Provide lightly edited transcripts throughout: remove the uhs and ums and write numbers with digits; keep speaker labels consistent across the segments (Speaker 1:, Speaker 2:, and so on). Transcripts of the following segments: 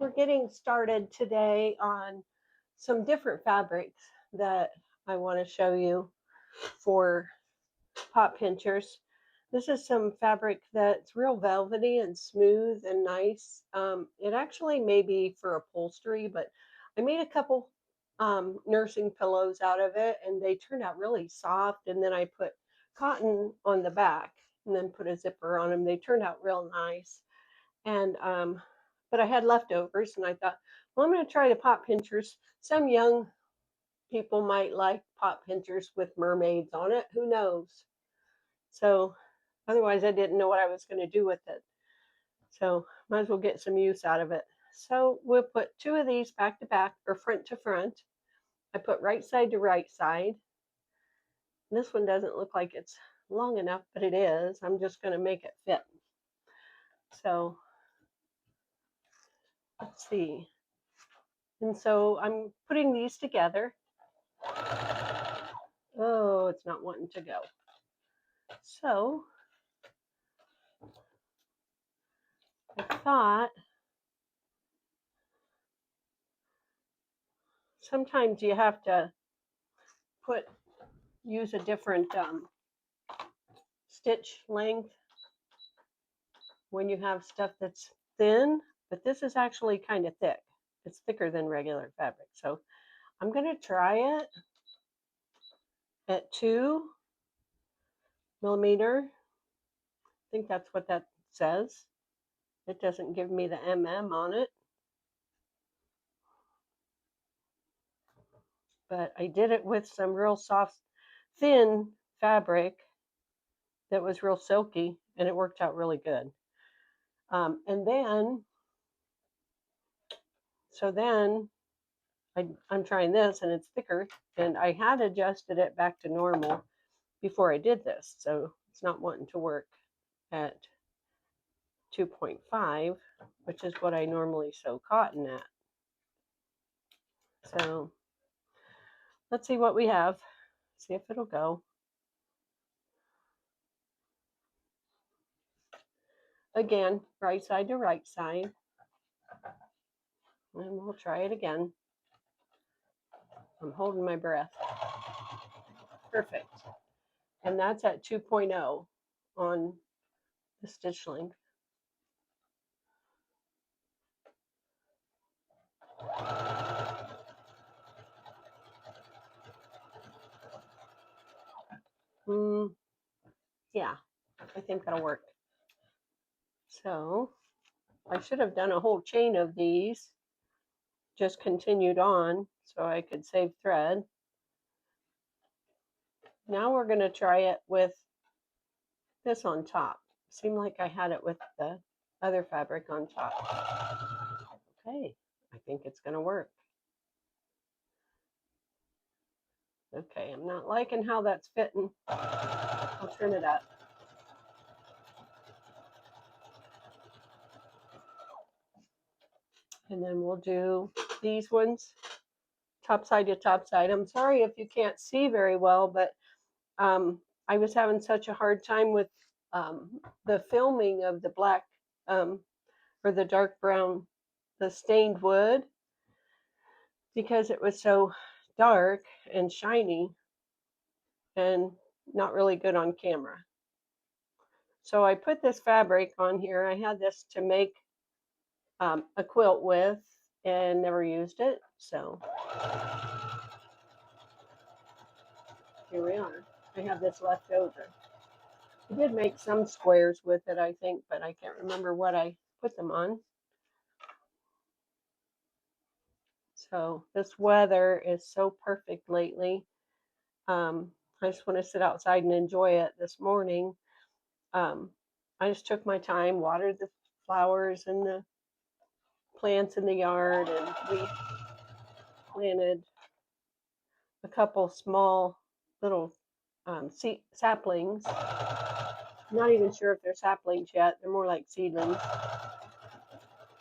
Speaker 1: We're getting started today on some different fabrics that I want to show you for pop pinchers. This is some fabric that's real velvety and smooth and nice. It actually may be for upholstery, but I made a couple nursing pillows out of it and they turned out really soft. And then I put cotton on the back and then put a zipper on them. They turned out real nice. And but I had leftovers, and I thought, well, I'm going to try the pop pinchers. Some young people might like pop pinchers with mermaids on it. Who knows? So otherwise, I didn't know what I was going to do with it. So might as well get some use out of it. So we'll put two of these back to back or front to front. I put right side to right side. And this one doesn't look like it's long enough, but it is. I'm just going to make it fit. So let's see. And so I'm putting these together. Oh, it's not wanting to go. So I thought sometimes you have to use a different stitch length when you have stuff that's thin, but this is actually kind of thick. It's thicker than regular fabric. So I'm going to try it at 2mm. I think that's what that says. It doesn't give me the on it. But I did it with some real soft, thin fabric that was real silky, and it worked out really good. And then I'm trying this, and it's thicker, and I had adjusted it back to normal before I did this, so it's not wanting to work at 2.5, which is what I normally sew cotton at. So let's see what we have, see if it'll go. Again, right side to right side, and we'll try it again. I'm holding my breath. Perfect. And that's at 2.0 on the stitch length. Yeah, I think that'll work. So I should have done a whole chain of these, just continued on so I could save thread. Now we're going to try it with this on top. Seemed like I had it with the other fabric on top. Okay, I think it's going to work. Okay, I'm not liking how that's fitting. I'll trim it up. And then we'll do these ones top side to top side. I'm sorry if you can't see very well, but I was having such a hard time with the filming of the black or the dark brown, the stained wood, because it was so dark and shiny and not really good on camera. So I put this fabric on here. I had this to make a quilt with and never used it. So here we are. I have this left over. I did make some squares with it, I think, but I can't remember what I put them on. So this weather is so perfect lately. I just want to sit outside and enjoy it this morning. I just took my time, watered the flowers and the plants in the yard, and we planted a couple small little saplings. I'm not even sure if they're saplings yet. They're more like seedlings.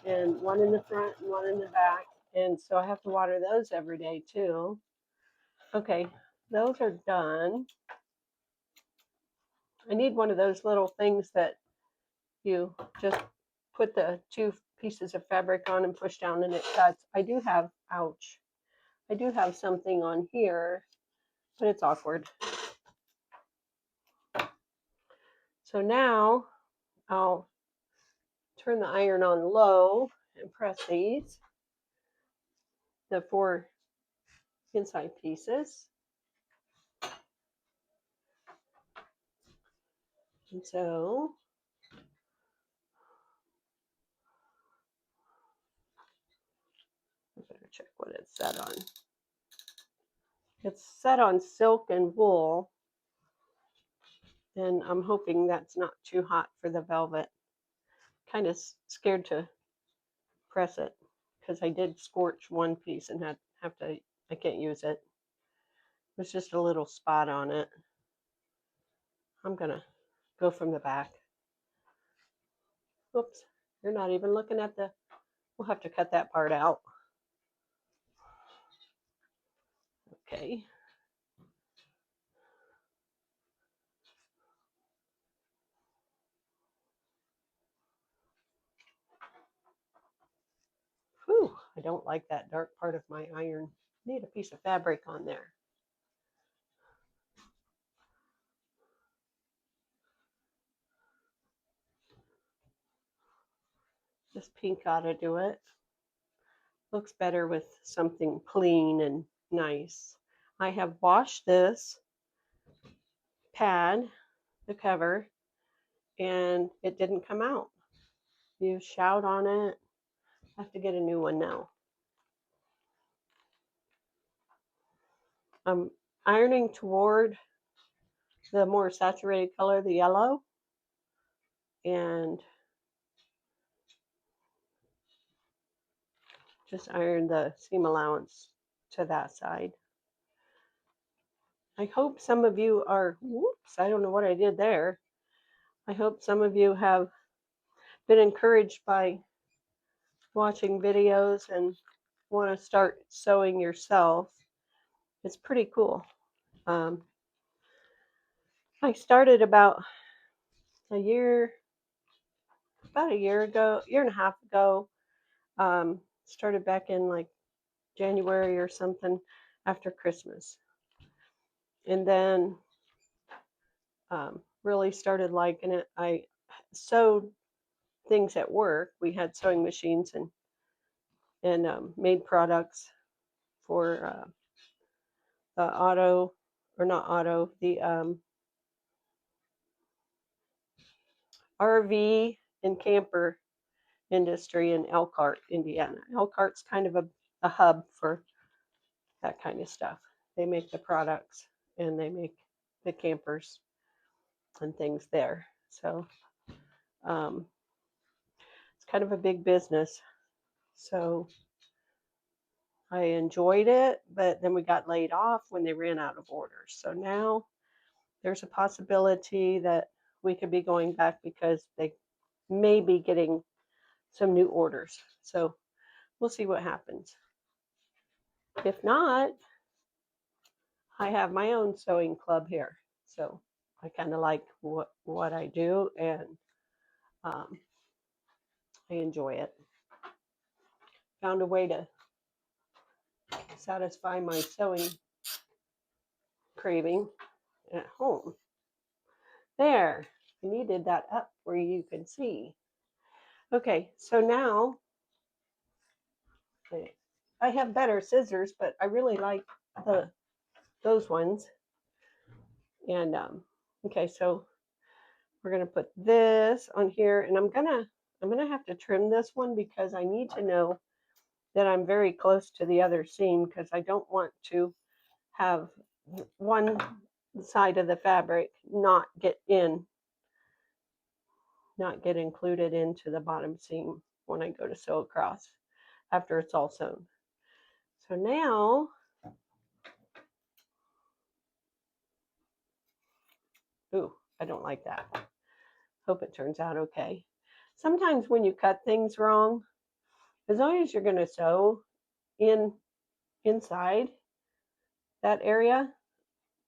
Speaker 1: And one in the front and one in the back. And so I have to water those every day too. Okay, those are done. I need one of those little things that you just put the two pieces of fabric on and push down and it cuts. I do have, ouch, I do have something on here, but it's awkward. So now I'll turn the iron on low and press these, the 4 inside pieces. And so I better check what it's set on. It's set on silk and wool, and I'm hoping that's not too hot for the velvet. Kind of scared to press it because I did scorch one piece and I can't use it. There's just a little spot on it. I'm gonna go from the back. Oops, you're not even looking at the, we'll have to cut that part out. Okay. Whew, I don't like that dark part of my iron. Need a piece of fabric on there. This pink ought to do it. Looks better with something clean and nice. I have washed this pad, the cover, and it didn't come out. You shout on it. I have to get a new one now. I'm ironing toward the more saturated color, the yellow, and just iron the seam allowance to that side. I hope some of you are, whoops, I don't know what I did there. I hope some of you have been encouraged by watching videos and want to start sewing yourself. It's pretty cool. I started about a year ago, year and a half ago. Started back in like January or something after Christmas. And then really started liking it. I sewed things at work. We had sewing machines and made products for the RV and camper industry in Elkhart, Indiana. Elkhart's kind of a hub for that kind of stuff. They make the products and they make the campers and things there. So it's kind of a big business. So I enjoyed it, but then we got laid off when they ran out of orders. So now there's a possibility that we could be going back because they may be getting some new orders. So we'll see what happens. If not, I have my own sewing club here. So I kind of like what I do, and I enjoy it. Found a way to satisfy my sewing craving at home. There, I needed that up where you can see. Okay, so now I have better scissors, but I really like those ones. And okay, so we're gonna put this on here, and I'm gonna have to trim this one because I need to know that I'm very close to the other seam because I don't want to have one side of the fabric not get included into the bottom seam when I go to sew across after it's all sewn. So now ooh, I don't like that. Hope it turns out okay. Sometimes when you cut things wrong, as long as you're going to sew inside that area,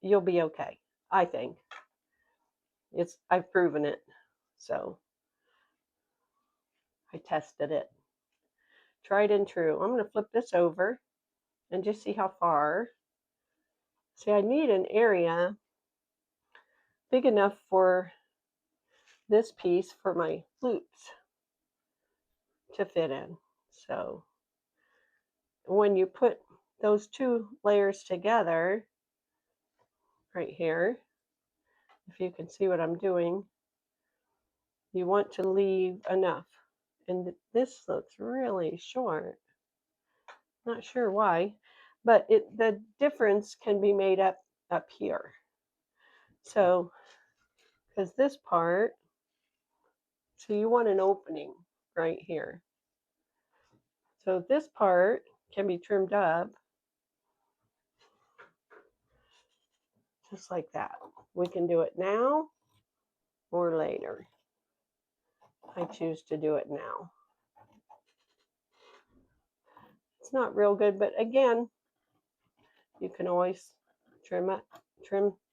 Speaker 1: you'll be okay. I think I've proven it. So I tested it tried and true. I'm going to flip this over and just see how far. See, I need an area big enough for this piece for my loops to fit in. So when you put those two layers together right here, if you can see what I'm doing, you want to leave enough. And this looks really short. Not sure why, but the difference can be made up here. So, because this part, so you want an opening right here. So this part can be trimmed up just like that. We can do it now or later. I choose to do it now. It's not real good, but again, you can always trim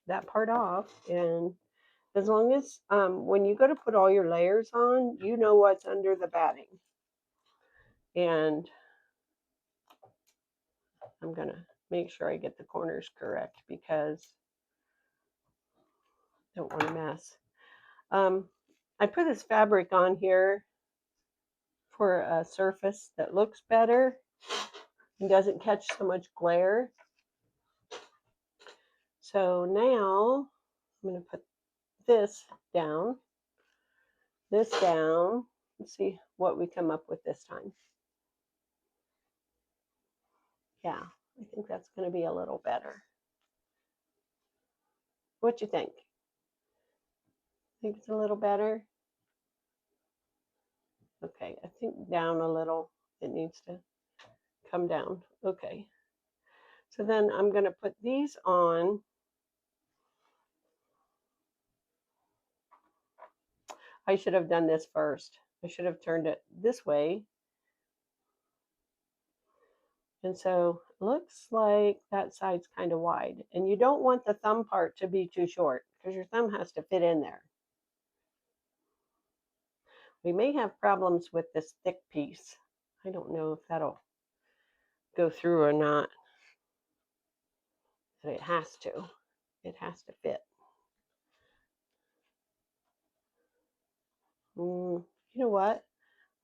Speaker 1: that part off. And as long as when you go to put all your layers on, you know what's under the batting. And I'm going to make sure I get the corners correct because I don't want to mess. I put this fabric on here for a surface that looks better and doesn't catch so much glare. So now I'm going to put this down. Let's see what we come up with this time. Yeah, I think that's going to be a little better. What you think? Think it's a little better? Okay, I think down a little. It needs to come down. Okay. So then I'm going to put these on. I should have done this first. I should have turned it this way. And so it looks like that side's kind of wide. And you don't want the thumb part to be too short because your thumb has to fit in there. We may have problems with this thick piece. I don't know if that'll go through or not. But it has to. It has to fit. You know what?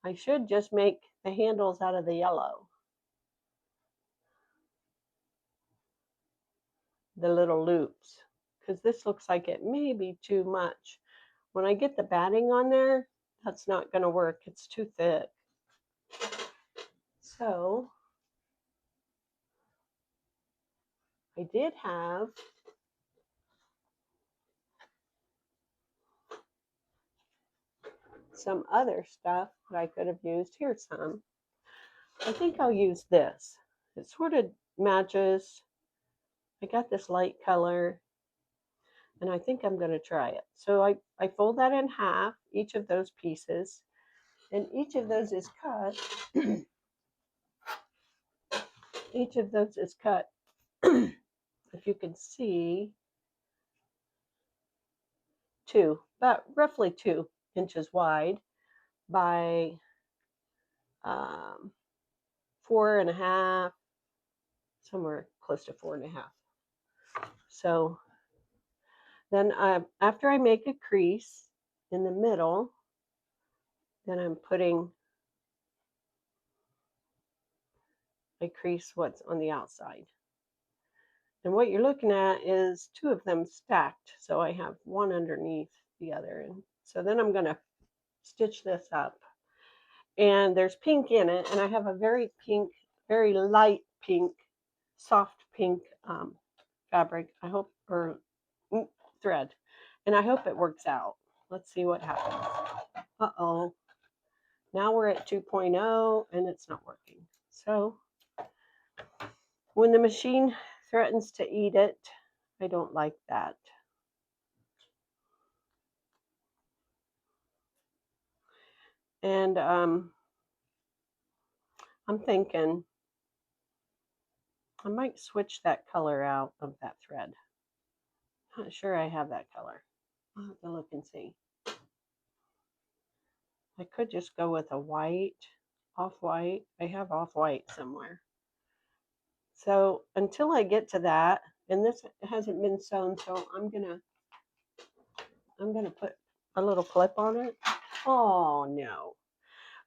Speaker 1: I should just make the handles out of the yellow. The little loops. Because this looks like it may be too much. When I get the batting on there, that's not going to work. It's too thick. So I did have some other stuff that I could have used. Here's some. I think I'll use this. It sort of matches. I got this light color, and I think I'm going to try it. So I fold that in half, each of those pieces, and each of those is cut. Each of those is cut, if you can see, about roughly 2 inches wide by 4.5, somewhere close to 4.5. So then after I make a crease in the middle, then I'm putting a crease what's on the outside. And what you're looking at is 2 of them stacked. So I have one underneath the other. And so then I'm going to stitch this up. And there's pink in it. And I have a very pink, very light pink, soft pink fabric. I hope, or thread. And I hope it works out. Let's see what happens. Uh-oh. Now we're at 2.0 and it's not working. So when the machine threatens to eat it, I don't like that. And I'm thinking I might switch that color out of that thread. Not sure I have that color. I'll have to look and see. I could just go with a white. off-white. I have off-white somewhere. So until I get to that, and this hasn't been sewn, so I'm gonna put a little clip on it. Oh no.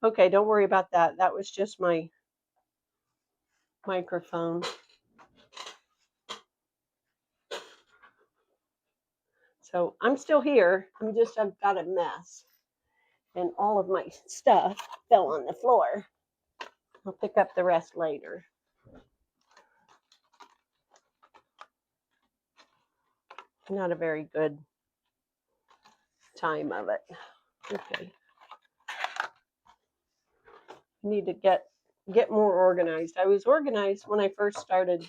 Speaker 1: Okay, don't worry about that. That was just my microphone. So I'm still here. I've got a mess. And all of my stuff fell on the floor. I'll pick up the rest later. Not a very good time of it. Okay. Need to get more organized. I was organized when I first started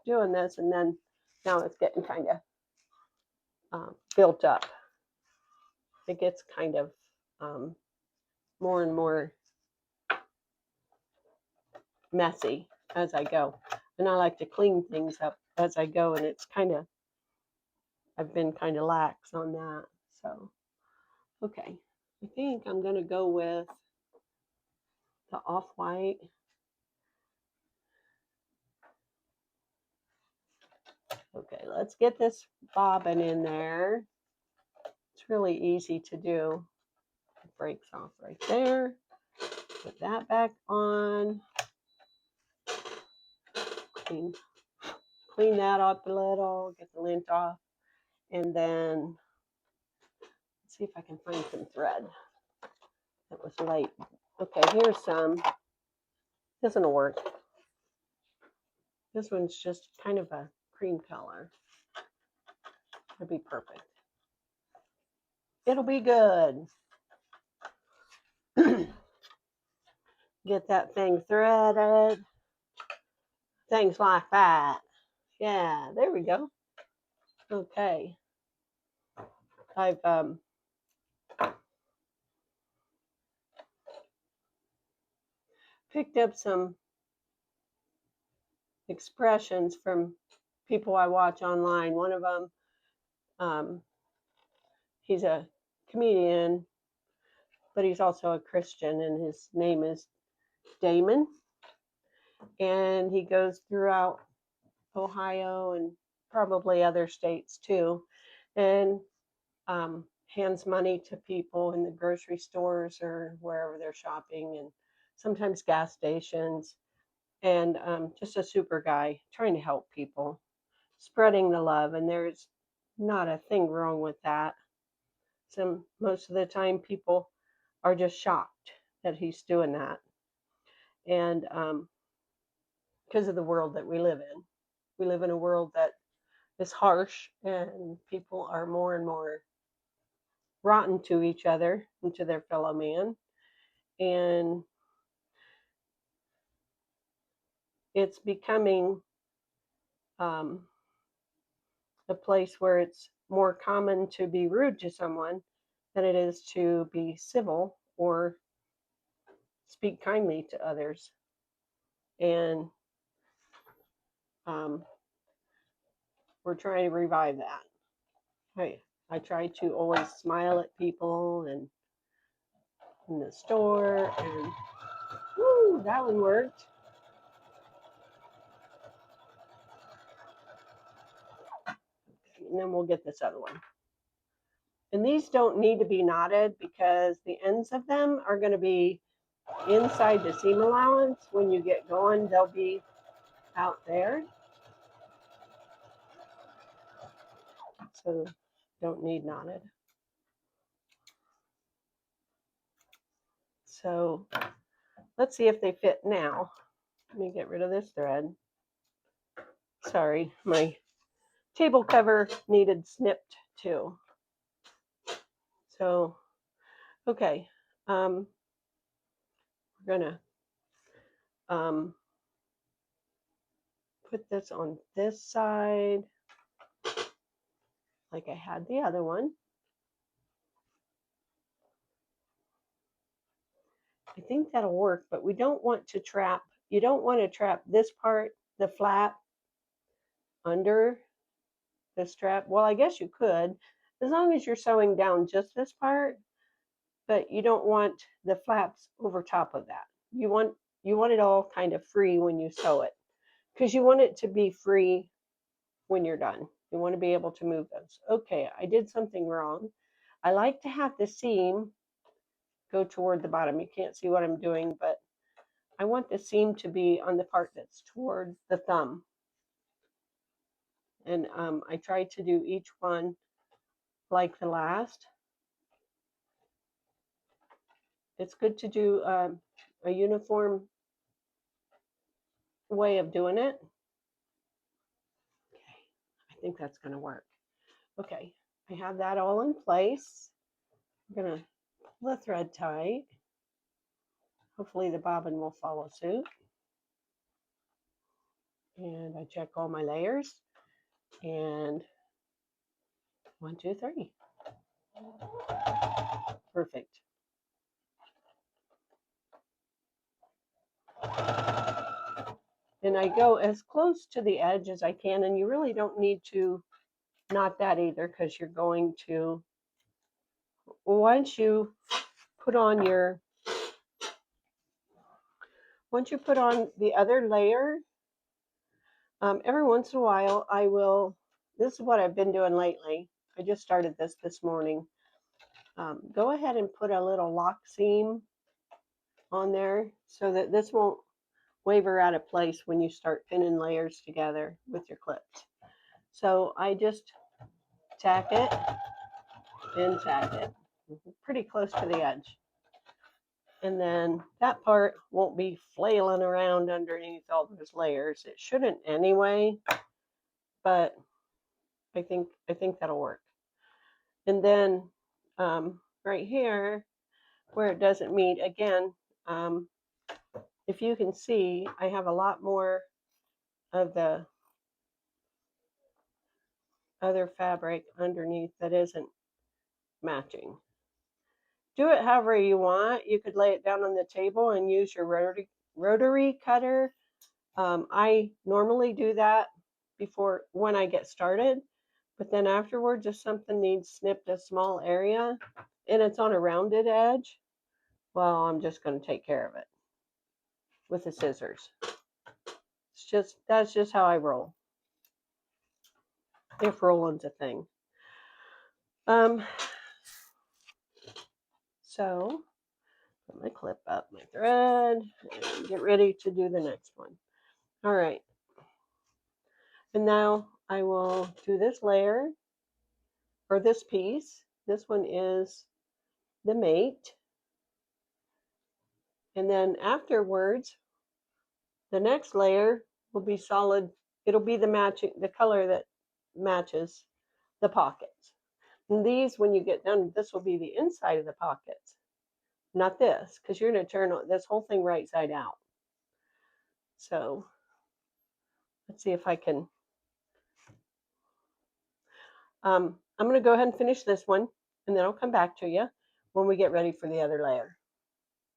Speaker 1: doing this, and then now it's getting kind of built up. It gets kind of more and more messy as I go, and I like to clean things up as I go, and I've been kind of lax on that. So okay, I think I'm gonna go with the off-white. Okay, let's get this bobbin in there. It's really easy to do. It breaks off right there. Put that back on. Clean that up a little, get the lint off, and then let's see if I can find some thread. That was light. Okay, here's some. This one will work. This one's just kind of a cream color. It'll be perfect. It'll be good. Get that thing threaded. Things like that. Yeah, there we go. Okay. I've picked up some expressions from people I watch online. One of them, he's a comedian, but he's also a Christian, and his name is Damon. And he goes throughout Ohio and probably other states too, and hands money to people in the grocery stores or wherever they're shopping, and sometimes gas stations. And just a super guy trying to help people, spreading the love. And there's not a thing wrong with that. So most of the time, people are just shocked that he's doing that. And because of the world that we live in a world that is harsh, and people are more and more rotten to each other and to their fellow man. And it's becoming a place where it's more common to be rude to someone than it is to be civil or speak kindly to others. And we're trying to revive that. I try to always smile at people and in the store, and woo, that one worked. And then we'll get this other one. And these don't need to be knotted because the ends of them are going to be inside the seam allowance. When you get going, they'll be out there. So don't need knotted. So let's see if they fit now. Let me get rid of this thread. Sorry, my table cover needed snipped too. So, okay, we're gonna put this on this side like I had the other one. I think that'll work, but we don't want to trap, you don't want to trap this part, the flap, under the strap. Well, I guess you could, as long as you're sewing down just this part, but you don't want the flaps over top of that. you want it all kind of free when you sew it, because you want it to be free when you're done. You want to be able to move those. Okay, I did something wrong. I like to have the seam go toward the bottom. You can't see what I'm doing, but I want the seam to be on the part that's toward the thumb. And I try to do each one like the last. It's good to do a uniform way of doing it. Okay, I think that's going to work. Okay, I have that all in place. I'm going to pull the thread tight. Hopefully the bobbin will follow suit. And I check all my layers. And 1, 2, 3. Perfect. And I go as close to the edge as I can, and you really don't need to knot that either, because you're going to, once you put on the other layer, every once in a while I will, this is what I've been doing lately. I just started this morning. Go ahead and put a little lock seam on there so that this won't waver out of place when you start pinning layers together with your clips. So I just tack it and tack it pretty close to the edge. And then that part won't be flailing around underneath all those layers. It shouldn't anyway, but I think that'll work. And then right here where it doesn't meet, again, if you can see, I have a lot more of the other fabric underneath that isn't matching. Do it however you want. You could lay it down on the table and use your rotary cutter. I normally do that before when I get started, but then afterwards, if something needs snipped a small area and it's on a rounded edge, well, I'm just going to take care of it with the scissors. That's just how I roll, if rolling's a thing. So put my clip up, my thread, and get ready to do the next one. All right. And now I will do this layer, or this piece. This one is the mate. And then afterwards, the next layer will be solid. It'll be the color that matches the pockets. And these, when you get done, this will be the inside of the pockets, not this, because you're going to turn this whole thing right side out. So let's see if I can. I'm going to go ahead and finish this one, and then I'll come back to you when we get ready for the other layer.